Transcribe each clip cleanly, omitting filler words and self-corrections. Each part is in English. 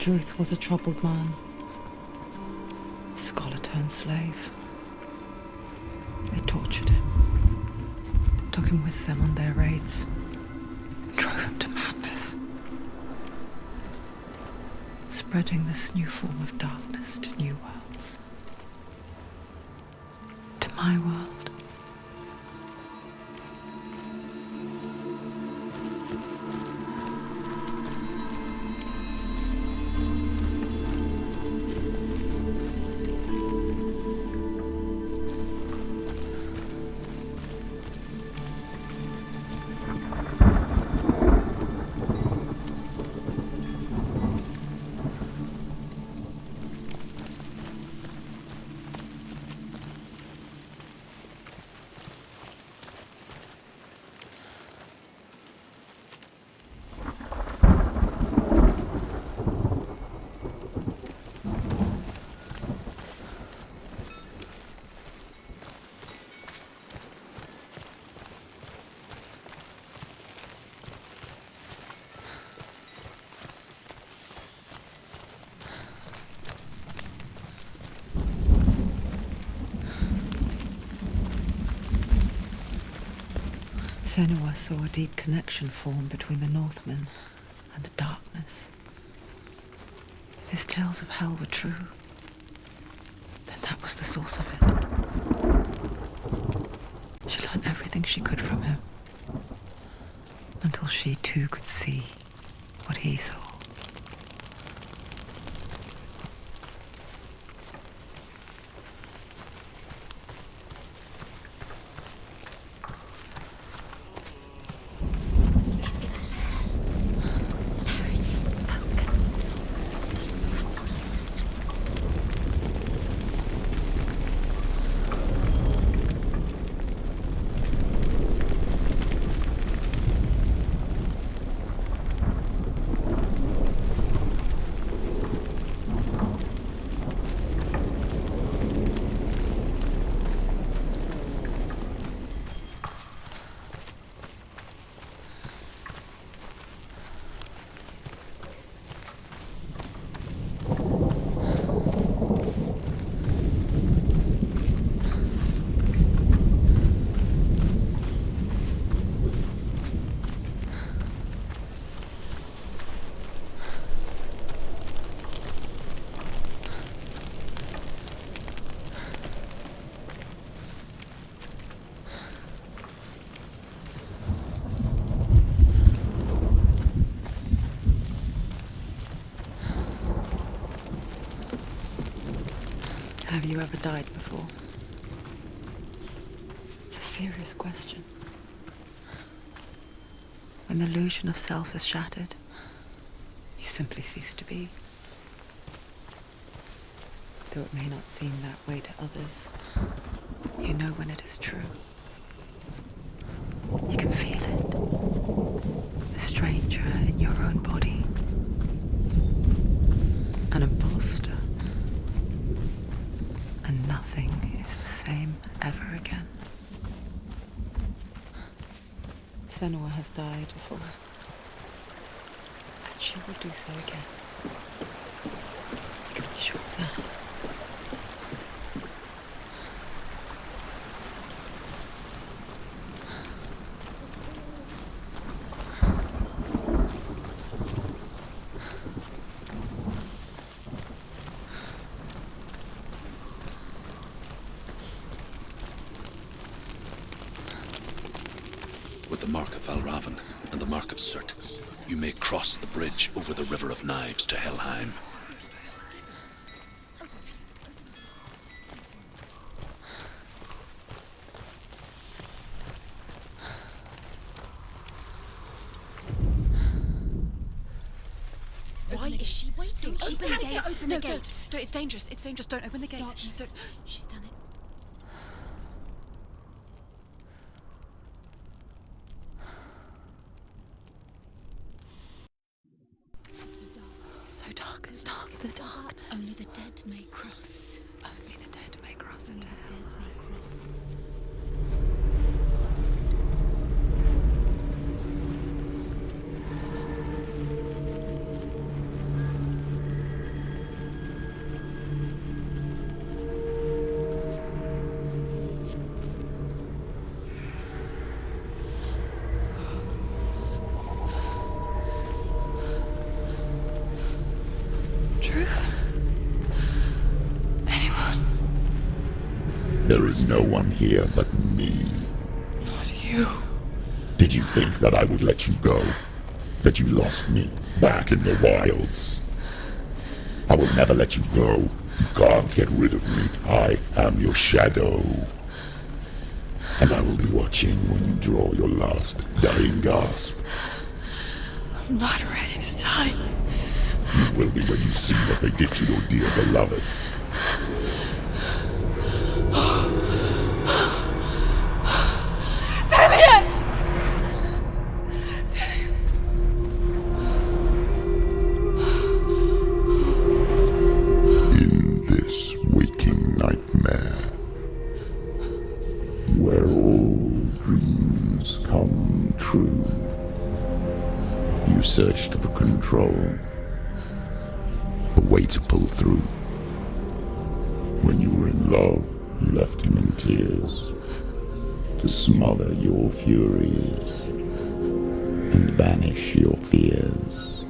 Druth was a troubled man, scholar turned slave. They tortured him, took him with them on their raids, and drove him to madness, spreading this new form of darkness to new worlds. To my world. Senua saw a deep connection form between the Northmen and the darkness. If his tales of hell were true, then that was the source of it. She learned everything she could from him, until she too could see what he saw. Have you ever died before? It's a serious question. When the illusion of self is shattered, you simply cease to be. Though it may not seem that way to others, you know when it is true. You can feel it. A stranger in your own body. An imposter. And nothing is the same ever again. Senua has died before, and she will do so again. You can be sure of that. With the mark of Valravan and the mark of Surt, you may cross the bridge over the River of Knives to Helheim. Why is she waiting? She Open the has gate. to open the gate. Don't. It's dangerous. It's dangerous. Don't open the gate. Don't. She's done it. It's so dark. It's dark. The darkness. Only the dead may cross. Only the dead may cross Only into the hell. dead may cross. There is no one here but me. Not you. Did you think that I would let you go? That you lost me back in the wilds? I will never let you go. You can't get rid of me. I am your shadow. And I will be watching when you draw your last dying gasp. I'm not ready to die. You will be when you see what they did to your dear beloved. In this waking nightmare, where all dreams come true, you searched for control, a way to pull through. When you were in love, you left him in tears, to smother your furies and banish your fears.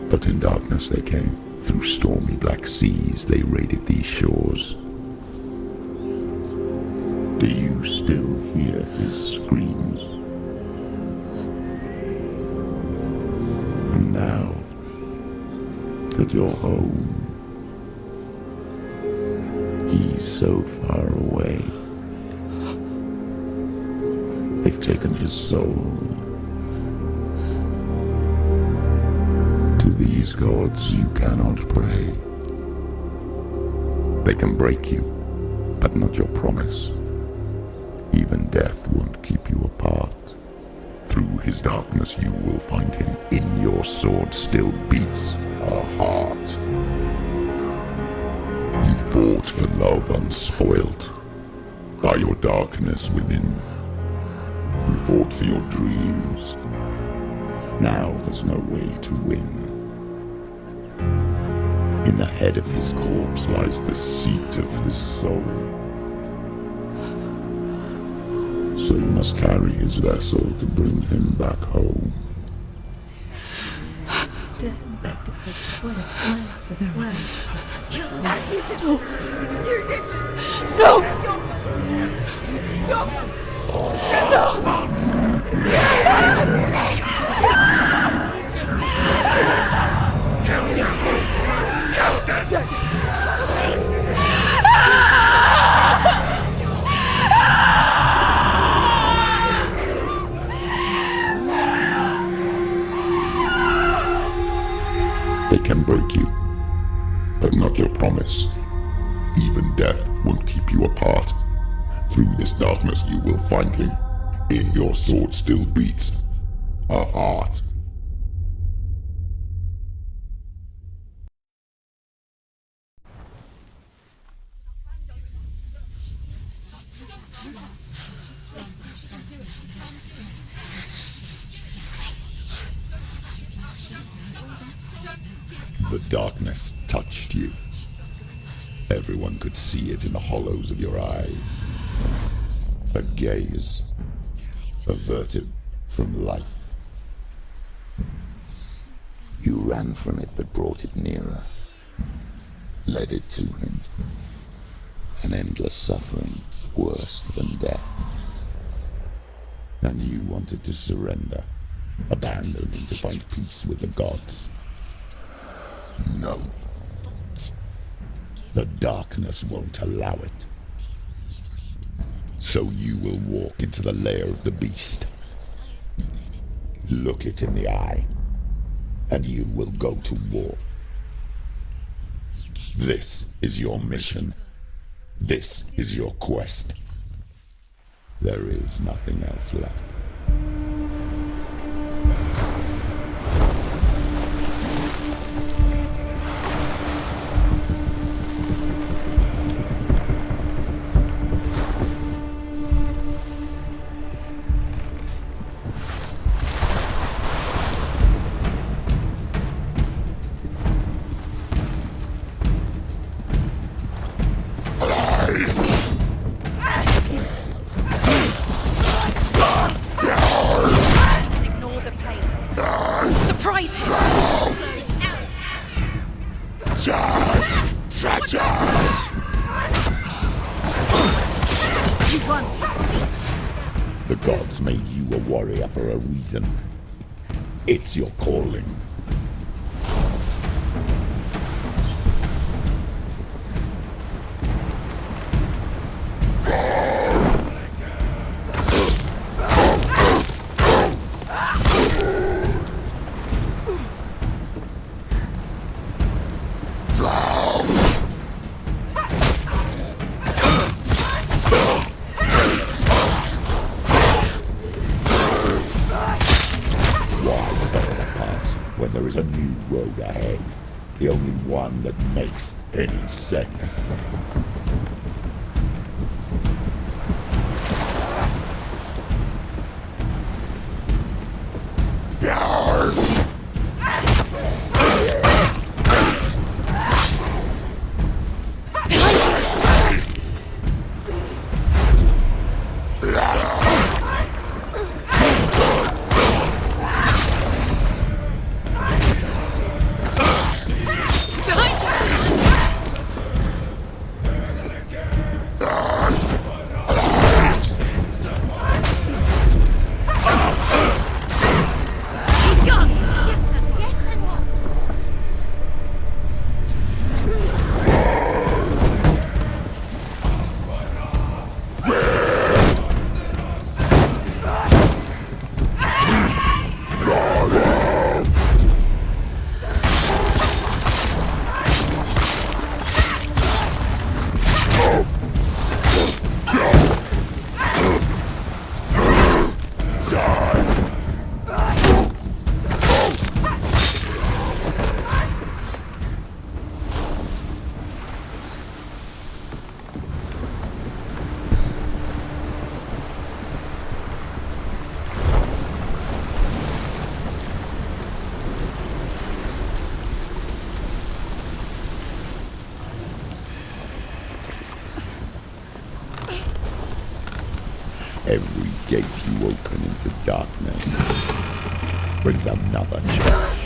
But in darkness they came, through stormy black seas they raided these shores. Do you still hear his screams? And now that you're home, he's so far away. They've taken his soul. To these gods you cannot pray. They can break you, but not your promise. Even death won't keep you apart. Through his darkness you will find him. In your sword still beats a heart. You fought for love unspoilt by your darkness within. You fought for your dreams. Now there's no way to win. In the head of his corpse lies the seat of his soul. So you must carry his vessel to bring him back home. They can break you, but not your promise. Even death won't keep you apart. Through this darkness you will find him. In your sword still beats a heart. The darkness touched you. Everyone could see it in the hollows of your eyes. A gaze averted from life. You ran from it but brought it nearer. Led it to him. An endless suffering worse than death. And you wanted to surrender. Abandon and to find peace with the gods. No. The darkness won't allow it. So you will walk into the lair of the beast. Look it in the eye, and you will go to war. This is your mission. This is your quest. There is nothing else left. one. The gods made you a warrior for a reason. It's your calling. When there is a new road ahead, the only one that makes any sense. Every gate you open into darkness brings another challenge.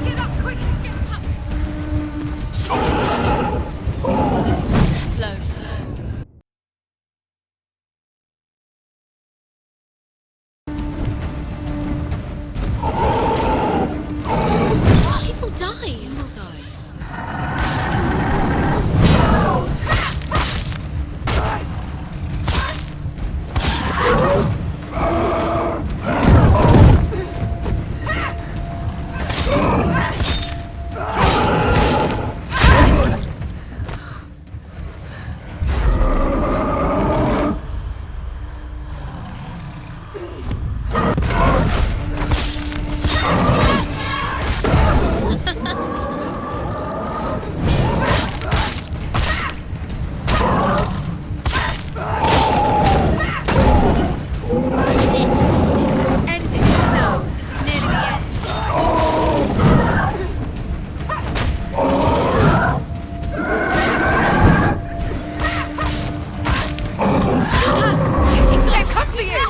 Get up, quick! Get up! Slow. She will die. You will die. End it. No, this is nearly the end. They've come for you!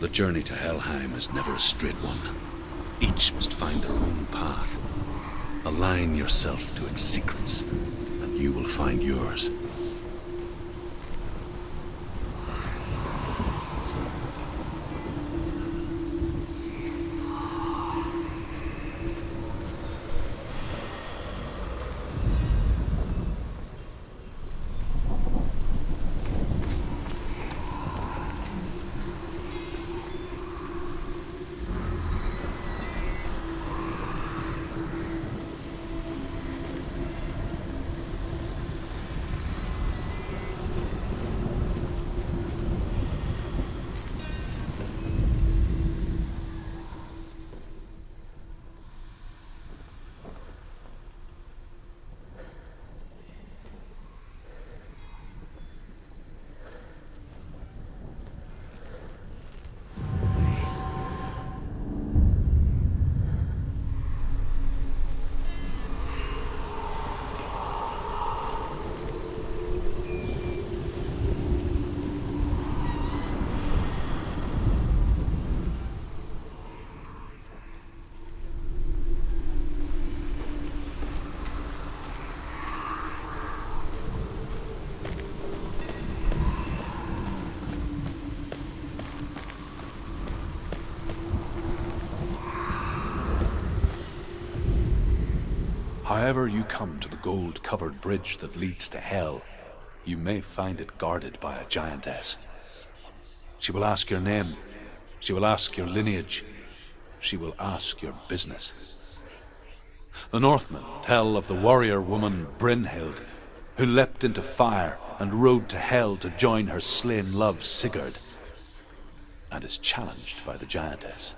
The journey to Helheim is never a straight one. Each must find their own path. Align yourself to its secrets, and you will find yours. However you come to the gold-covered bridge that leads to Hell, you may find it guarded by a giantess. She will ask your name, she will ask your lineage, she will ask your business. The Northmen tell of the warrior woman Brynhild, who leapt into fire and rode to Hell to join her slain love Sigurd, and is challenged by the giantess.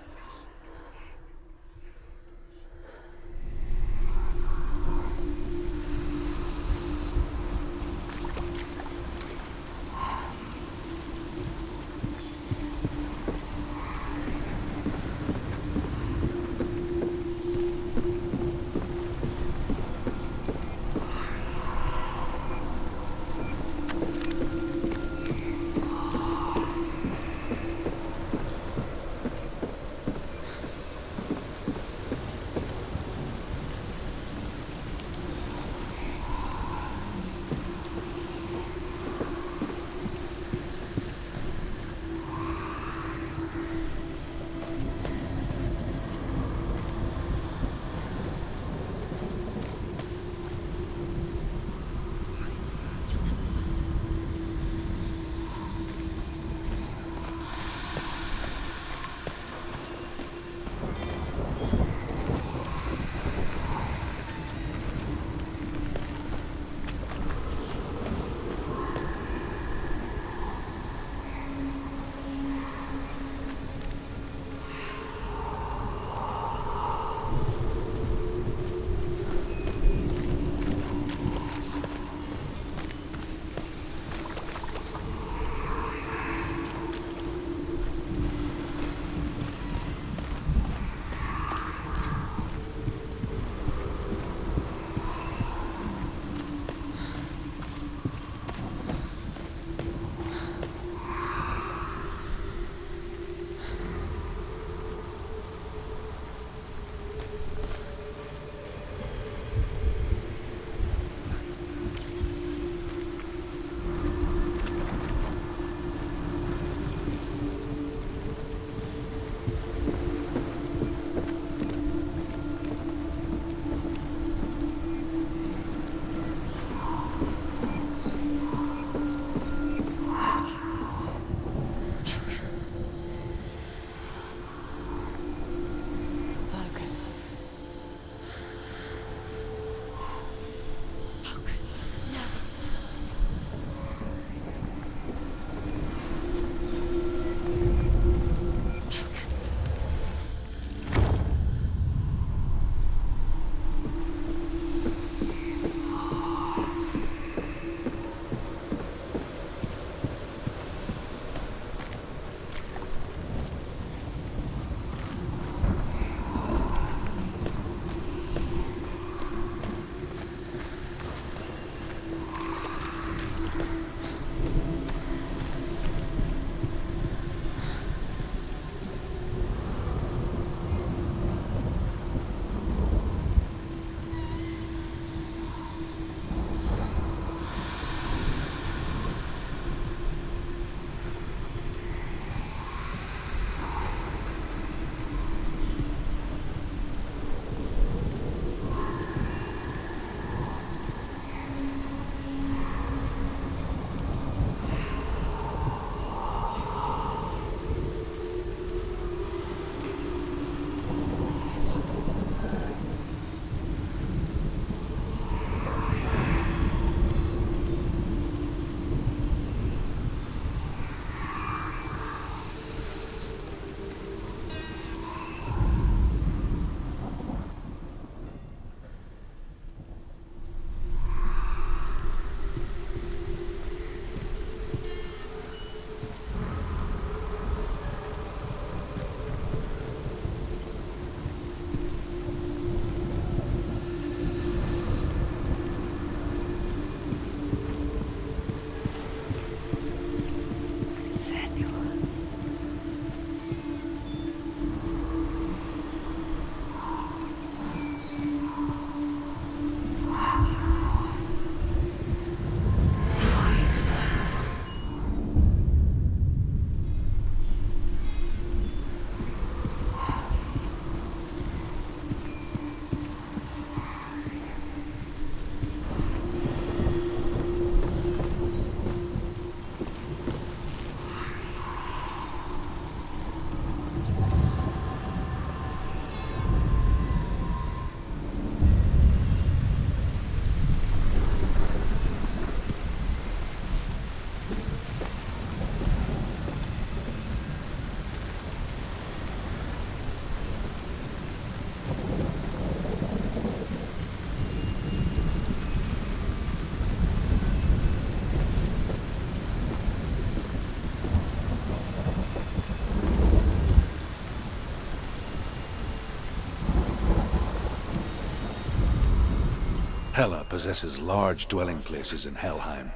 Hela possesses large dwelling places in Helheim.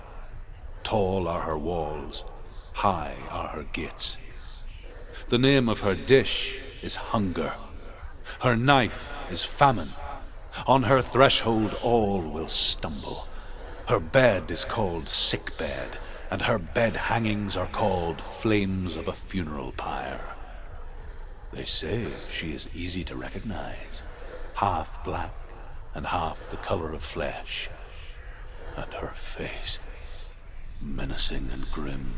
Tall are her walls, high are her gates. The name of her dish is hunger. Her knife is famine. On her threshold all will stumble. Her bed is called sick bed, and her bed hangings are called flames of a funeral pyre. They say she is easy to recognize, half black and half the color of flesh, and her face menacing and grim.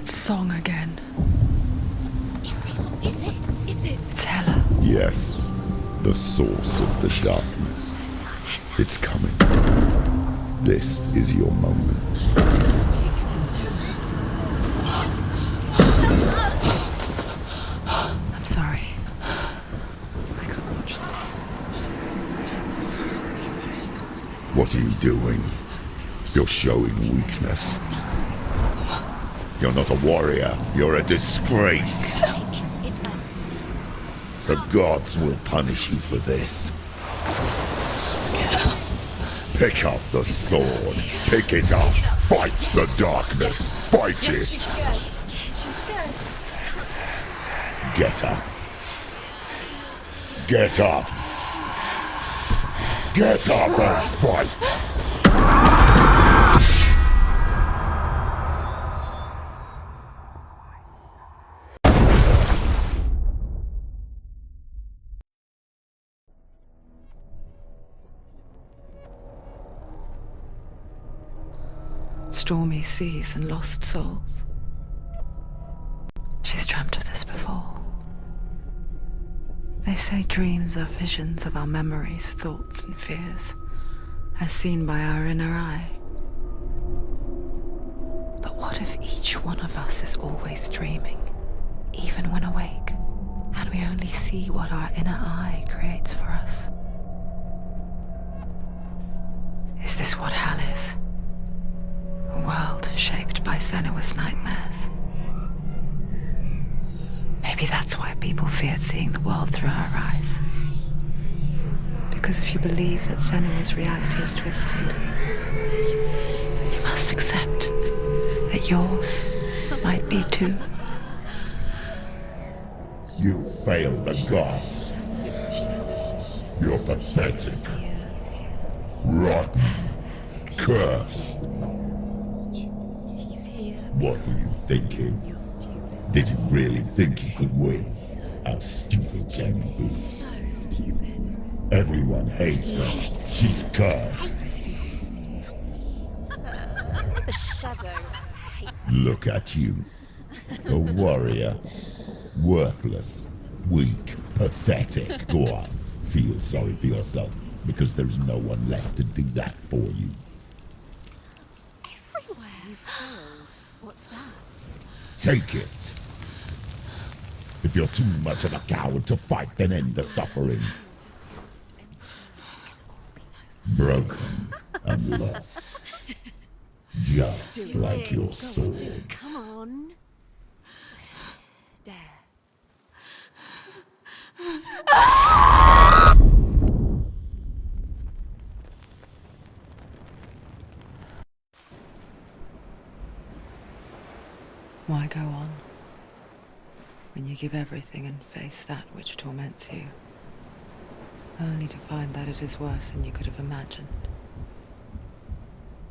Song again. Is it? It's Hela. Yes, the source of the darkness. It's coming. This is your moment. I'm sorry. I can't watch this. What are you doing? You're showing weakness. You're not a warrior. You're a disgrace. The gods will punish you for this. Pick up the sword. Pick it up. Fight the darkness. Fight it. Get up. Get up. Get up and fight. Stormy seas and lost souls. She's dreamt of this before. They say dreams are visions of our memories, thoughts and fears, as seen by our inner eye. But what if each one of us is always dreaming, even when awake, and we only see what our inner eye creates for us? Is this what hell is? A world shaped by Senua's nightmares. Maybe that's why people feared seeing the world through her eyes. Because if you believe that Senua's reality is twisted, you must accept that yours might be too. You failed the gods. You're pathetic. Rotten. Cursed. What were you thinking? Did you really think you could win? How stupid can you be? So stupid. Everyone hates her. She's cursed. The shadow hates. Look at you. A warrior. Worthless. Weak. Pathetic. Go on. Feel sorry for yourself, because there is no one left to do that for you. Everywhere. You failed. What's that? Take it. If you're too much of a coward to fight, then end the suffering. Broken and lost. Just like your sword. Come on. Dare. Why go on when you give everything and face that which torments you, only to find that it is worse than you could have imagined?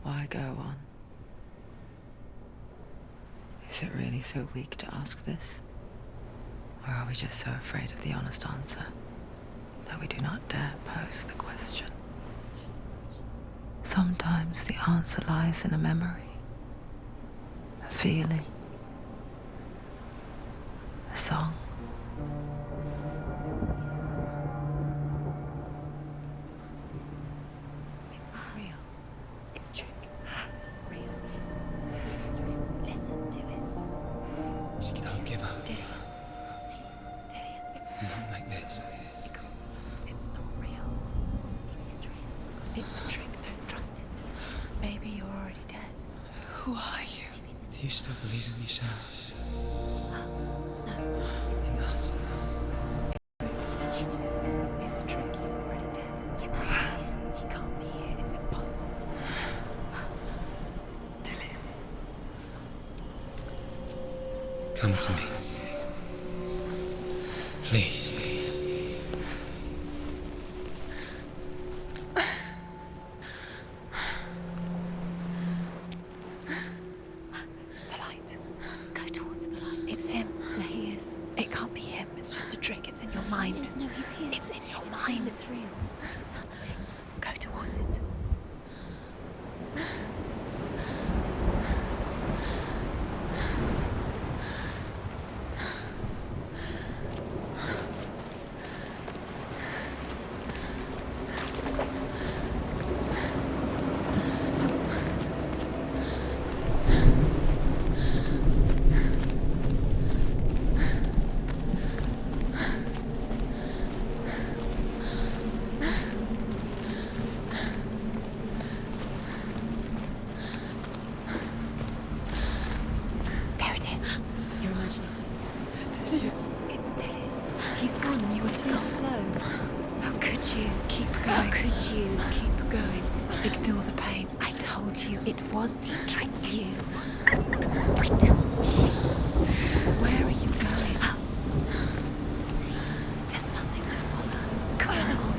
Why go on? Is it really so weak to ask this? Or are we just so afraid of the honest answer that we do not dare pose the question? Sometimes the answer lies in a memory, a feeling, a song. It's not real. It's a trick. It's not real. It is real. Listen to it. Don't give up. Dillian. It's Not like this. It's not real. It is real. It's a trick. Don't trust it. Maybe you're already dead. Who are you? Do you still believe in yourself? No. It's Enough. It's a trick. He's already dead. He can't be here. It's impossible. Dillian. Come to me. Please. The light. Go towards the light. It's him. There he is. It can't be him. It's just a trick. It's in your mind. No, he's here. It's in your mind. It's real. It's happening. Go towards it. There it is. You're imagining things. It's Dillian. He's gone. You were too slow. How could you? Keep How going. could you? Keep going. Ignore the pain. I told you it was to trick you. I told you. Where are you going? See, There's nothing to follow. come on.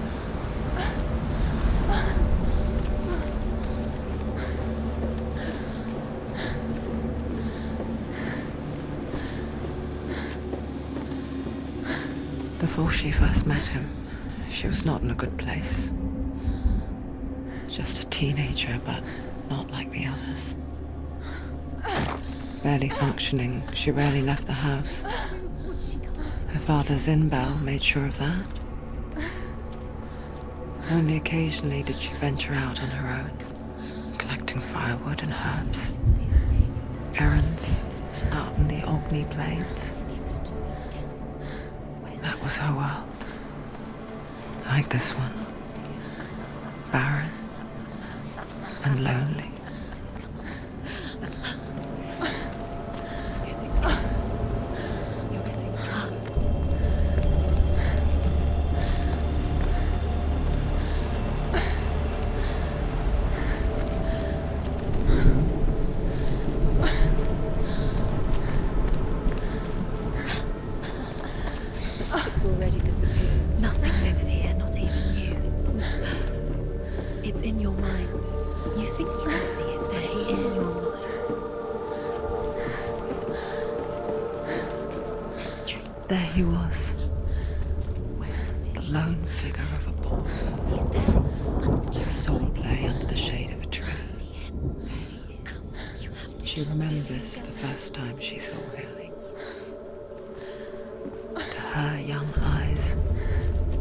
Before she first met him, she was not in a good place. Just a teenager, but not like the others. Barely functioning, she rarely left the house. Her father's in-bell made sure of that. Only occasionally did she venture out on her own, collecting firewood and herbs. Errands out in the Orkney Plains. That was her world. Like this one. Barren and lonely. Getting stronger. You're getting stronger. It's already disappeared. Nothing lives here, not even you. It's in your mind. You think you can see it, but it's in your mind. There's the tree. There he was, Where is the it? lone figure of a boy. He's there, under the tree. Soul play under the shade of a tree. See him. Come, you have to. She remembers the first time she saw him. To her young eyes,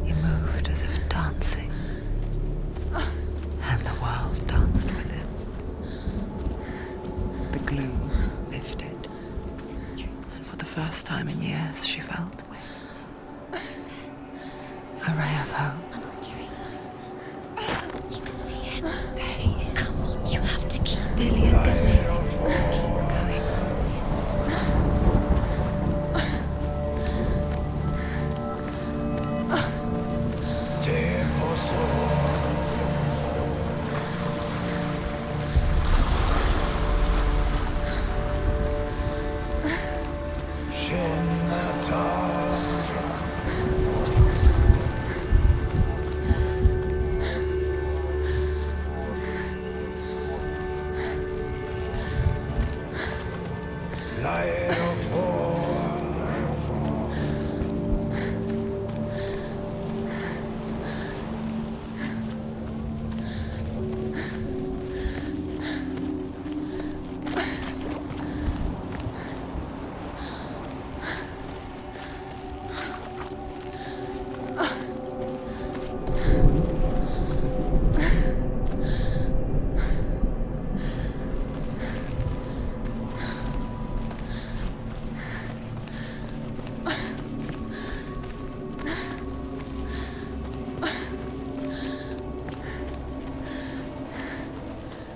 he moved as if dancing, and the world danced with him. The gloom lifted, and for the first time in years, she felt a ray of hope. Under the tree. You can see him. There he is. Come on, you have to keep. Dillian is waiting for you. Keep going.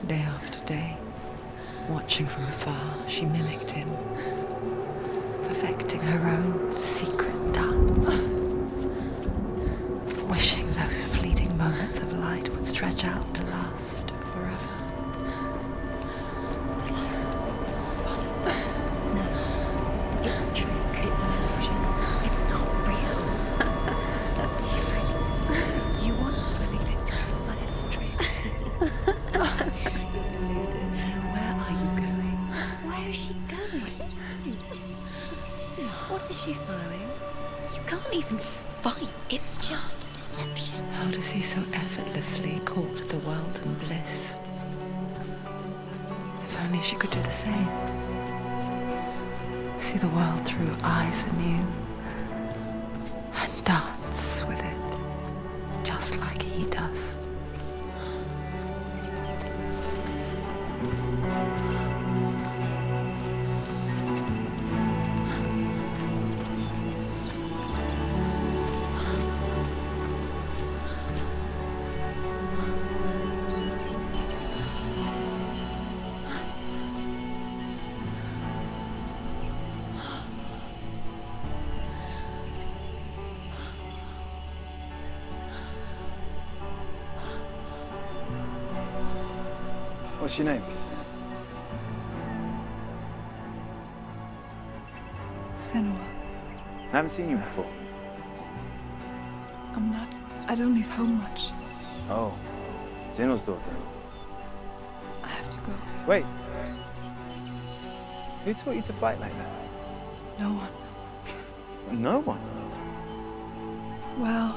Day after day, watching from afar, she mimicked him, perfecting her own secret dance, wishing those fleeting moments of light would stretch out to last forever. No, it's a trick. It's an illusion. It's not real. Do you really? You want to believe it's real, but it's a trick. You're deluded. Where are you going? Where is she going? What is she following? You can't even fight. It's just deception. How does he so effortlessly court the world and bliss? If only she could do the same. See the world through eyes anew and dance with it, just like he does. What's your name? Senua. I haven't seen you before. I don't leave home much. Oh, Zenua's daughter. I have to go. Wait. Who taught you to fight like that? No one. No one? Well,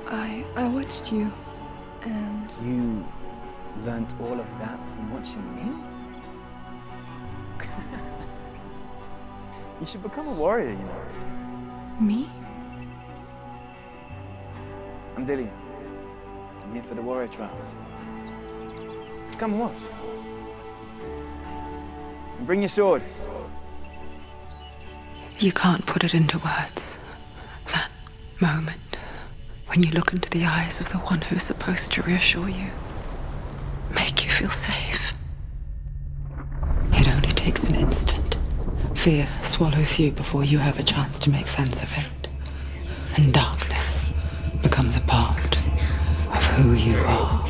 I watched you, and You learnt all of that from watching me? You should become a warrior, you know. me? I'm Dillian. I'm here for the warrior trials. Just come and watch. And bring your sword. You can't put it into words. That moment when you look into the eyes of the one who's supposed to reassure you, make you feel safe. It only takes an instant. Fear swallows you before you have a chance to make sense of it. And darkness becomes a part of who you are.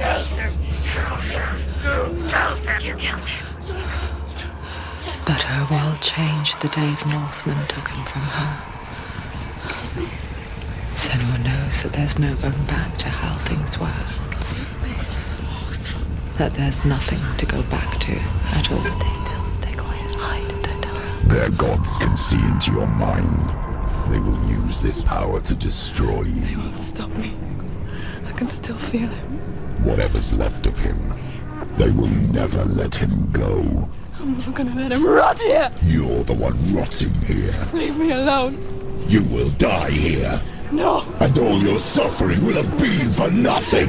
You killed him. But her world changed the day the Northmen took him from her. Senua knows that there's no going back to how things were. That there's nothing to go back to at all. Stay still, stay quiet, hide, don't tell her. Their gods can see into your mind. They will use this power to destroy They you. won't stop me. I can still feel him. Whatever's left of him, they will never let him go. I'm not gonna let him rot here. You're the one rotting here. Leave me alone. You will die here. No. And all your suffering will have been for nothing.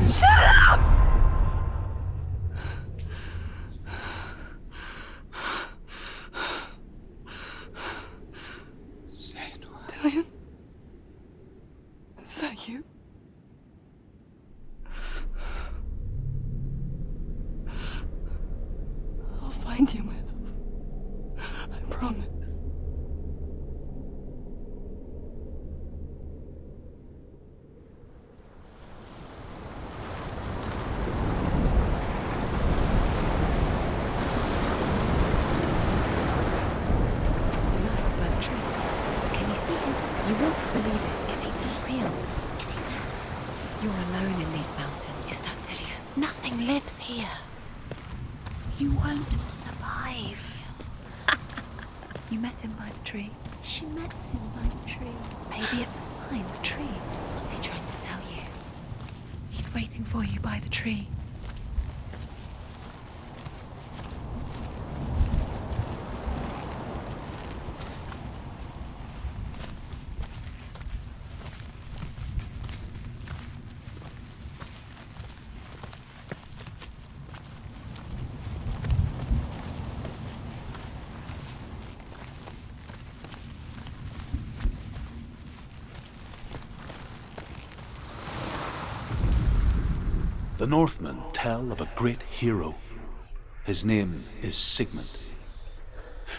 Dillian? Is that you? I'll find you, my love. I promise. Can you see him? You want to believe it. Is he It's real. Is he there? You're alone in these mountains. Is that Dillian? Nothing lives here. You won't survive. You met him by the tree. She met him by the tree. Maybe it's a sign, the tree. What's he trying to tell you? He's waiting for you by the tree. The Northmen tell of a great hero. His name is Sigmund.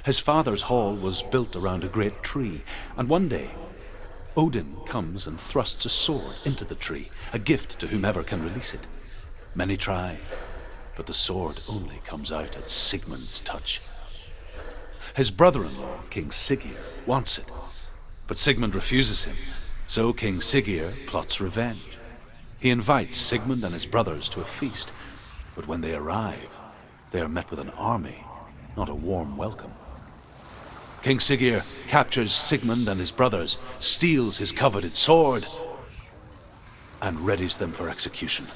His father's hall was built around a great tree, and one day Odin comes and thrusts a sword into the tree, a gift to whomever can release it. Many try, but the sword only comes out at Sigmund's touch. His brother-in-law, King Siggeir, wants it, but Sigmund refuses him, so King Siggeir plots revenge. He invites Sigmund and his brothers to a feast, but when they arrive, they are met with an army, not a warm welcome. King Siggeir captures Sigmund and his brothers, steals his coveted sword, and readies them for execution.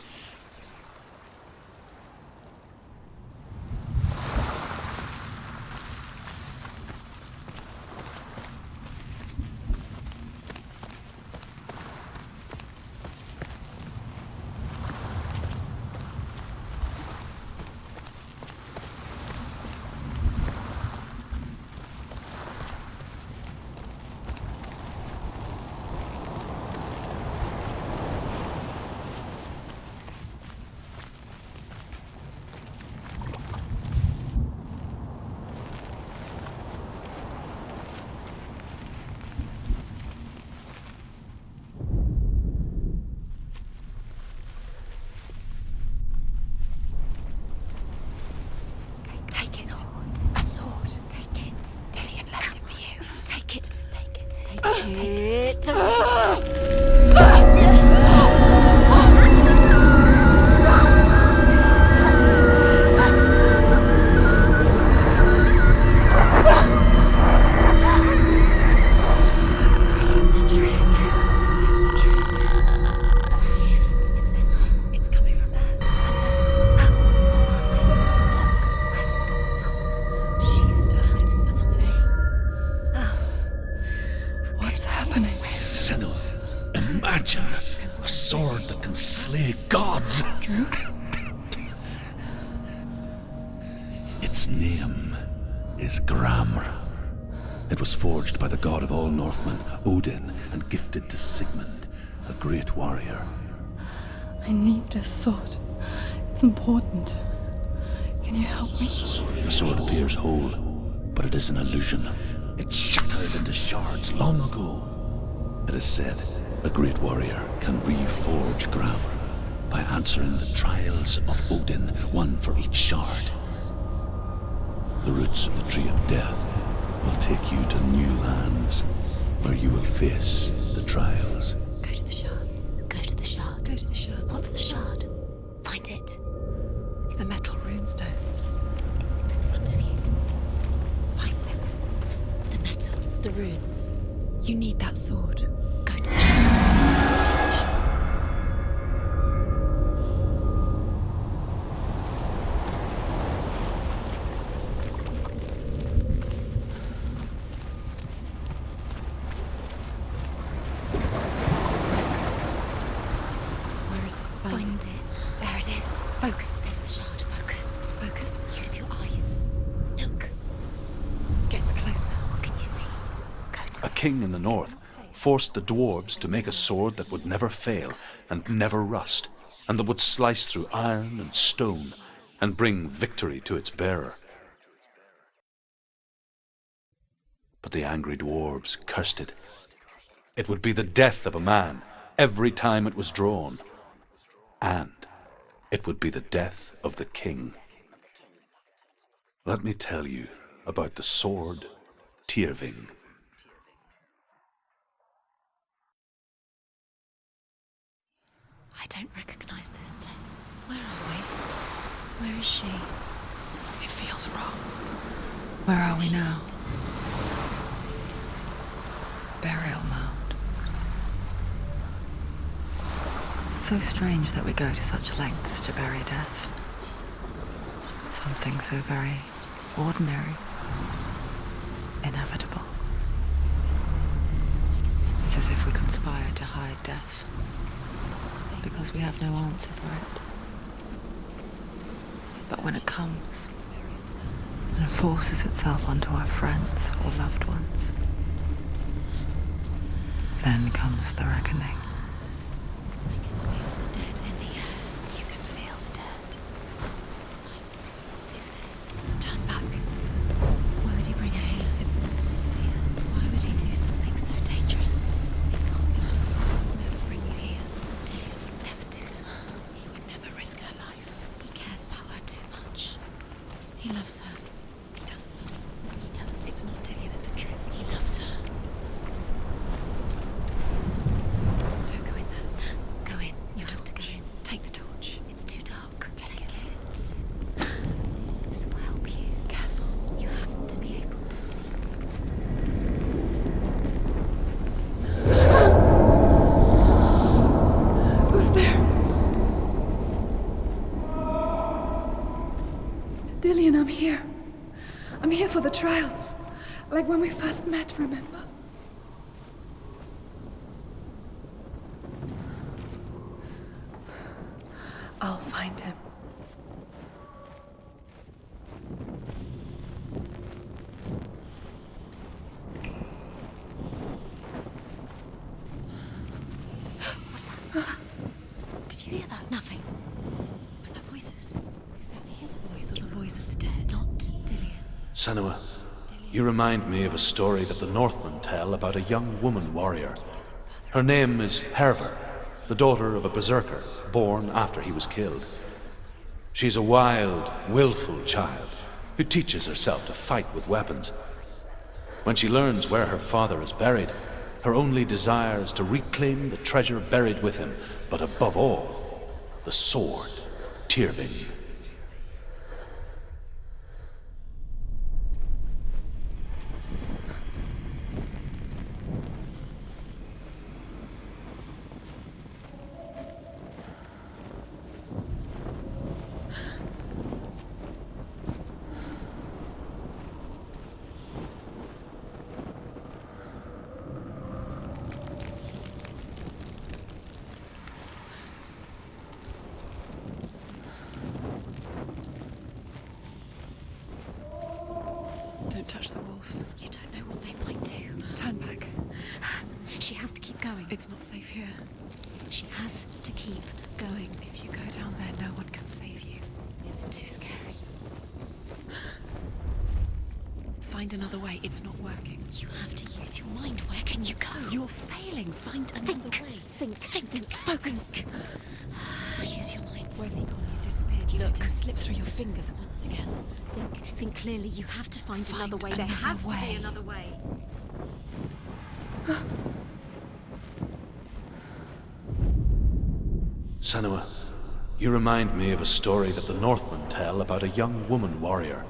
A sword that can slay gods. Its name is Gramr. It was forged by the god of all Northmen, Odin, and gifted to Sigmund, a great warrior. I need this sword. It's important. Can you help me? The sword appears whole, but it is an illusion. It shattered into shards long ago. It is said a great warrior can reforge Gramr by answering the trials of Odin, one for each shard. The roots of the Tree of Death will take you to new lands where you will face the trials. Go to the shards. Go to the shard. Go to the shards. What's the shard? Find it. It's the metal runestones. It's in front of you. Find them. The metal. The runes. You need that sword. Go to the shards. Where is it? Find it. There it is. Focus. There's the shard. Focus. Focus. Use your eyes. Look. Get closer. What can you see? Go to A king in the north forced the dwarves to make a sword that would never fail and never rust, and that would slice through iron and stone and bring victory to its bearer. But the angry dwarves cursed it. It would be the death of a man every time it was drawn, and it would be the death of the king. Let me tell you about the sword Tyrving. I don't recognize this place. Where are we? Where is she? It feels wrong. Where are we now? Burial mound. So strange that we go to such lengths to bury death. Something so very ordinary, inevitable. It's as if we conspire to hide death, because we have no answer for it. But when it comes, and forces itself onto our friends or loved ones, then comes the reckoning. Dead in the air. You can feel the dead. Do this. Turn back. Why would he bring her here? It's not safe here. Why would he do something so dangerous? He would never bring you here. Dillian would never do that. He would never risk her life. He cares about her too much. He loves her. He doesn't love her. He does. It's not Dillian, it's a trick. He loves her. Don't go in there. Go in. You have to go in. Take the torch. It's too dark. Take it. This will help you. Careful. You have to be able to see. Who's there? Dillian, I'm here. I'm here for the trials. Like when we first met, remember? I'll find him. What's that? Did you hear that? Nothing. Was that voices? Is that his voice or the voice of the dead? Not Dillian. Senua, you remind me of a story that the Northmen tell about a young woman warrior. Her name is Herver, the daughter of a berserker, born after he was killed. She's a wild, willful child who teaches herself to fight with weapons. When she learns where her father is buried, her only desire is to reclaim the treasure buried with him, but above all, the sword, Tyrving. Don't touch the walls. You don't know what they might do. Turn back. She has to keep going. It's not safe here. She has to keep going. If you go down there, no one can save you. It's too scary. Find another way. It's not working. You have to use your mind. Where can you go? You're failing. Find another way. Think. Focus. Use your mind. Where's he gone? He's disappeared. You let him slip through your fingers once again. Think clearly. You have to find another way. There another has to way. be another way. Senua, you remind me of a story that the Northmen tell about a young woman warrior.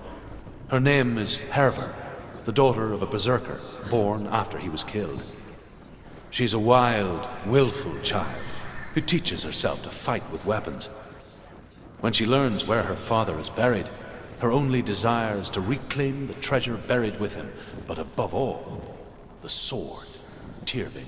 Her name is Herver, the daughter of a berserker, born after he was killed. She's a wild, willful child who teaches herself to fight with weapons. When she learns where her father is buried, her only desire is to reclaim the treasure buried with him, but above all, the sword, Tyrving.